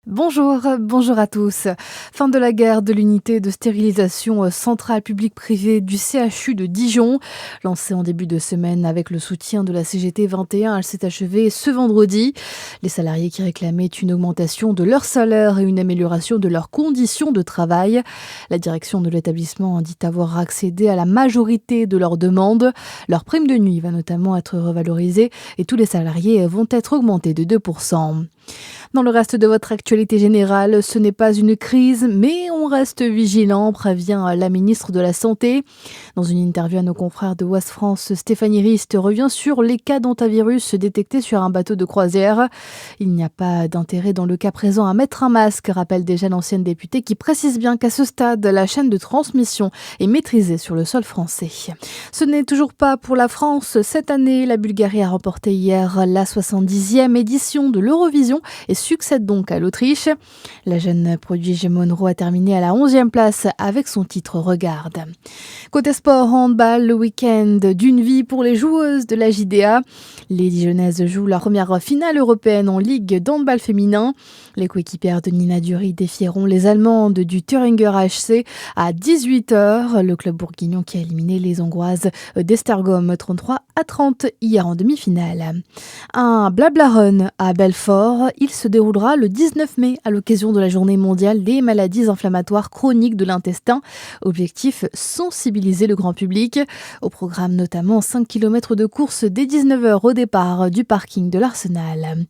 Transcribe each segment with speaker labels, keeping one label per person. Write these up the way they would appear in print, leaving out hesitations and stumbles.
Speaker 1: Bonjour à tous. Fin de la guerre de l'unité de stérilisation centrale publique-privée du CHU de Dijon. Lancée en début de semaine avec le soutien de la CGT 21, elle s'est achevée ce vendredi. Les salariés qui réclamaient une augmentation de leur salaire et une amélioration de leurs conditions de travail. La direction de l'établissement dit avoir accédé à la majorité de leurs demandes. Leur prime de nuit va notamment être revalorisée et tous les salariés vont être augmentés de 2%. Dans le reste de votre actualité générale, ce n'est pas une crise, mais on reste vigilant, prévient la ministre de la Santé. Dans une interview à nos confrères de Ouest France, Stéphanie Rist revient sur les cas d'hantavirus détectés sur un bateau de croisière. Il n'y a pas d'intérêt dans le cas présent à mettre un masque, rappelle déjà l'ancienne députée qui précise bien qu'à ce stade, la chaîne de transmission est maîtrisée sur le sol français. Ce n'est toujours pas pour la France. Cette année, la Bulgarie a remporté hier la 70e édition de l'Eurovision et succède donc à l'Autriche. La jeune prodige Monroe a terminé à la 11e place avec son titre Regarde. Côté sport, handball, le week-end d'une vie pour les joueuses de la JDA. Les Dijonnaises jouent la première finale européenne en Ligue d'handball féminin. Les coéquipières de Nina Dury défieront les Allemandes du Thüringer HC à 18h. Le club bourguignon qui a éliminé les Hongroises d'Esztergom 33-30 hier en demi-finale. Un blabla run à Belfort. Il se déroulera le 19 mai à l'occasion de la journée mondiale des maladies inflammatoires chroniques de l'intestin. Objectif, sensibiliser le grand public. Au programme notamment 5 km de course dès 19h au départ du parking de l'Arsenal.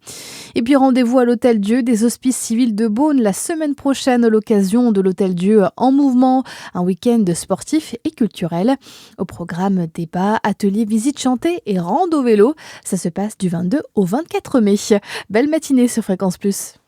Speaker 1: Et puis rendez-vous à l'Hôtel Dieu des Hospices civils de Beaune la semaine prochaine à l'occasion de l'Hôtel Dieu en mouvement. Un week-end sportif et culturel. Au programme débat, ateliers, visites chantées et rando vélo. Ça se passe du 22 au 24 mai. Belle matinée sur Fréquence Plus.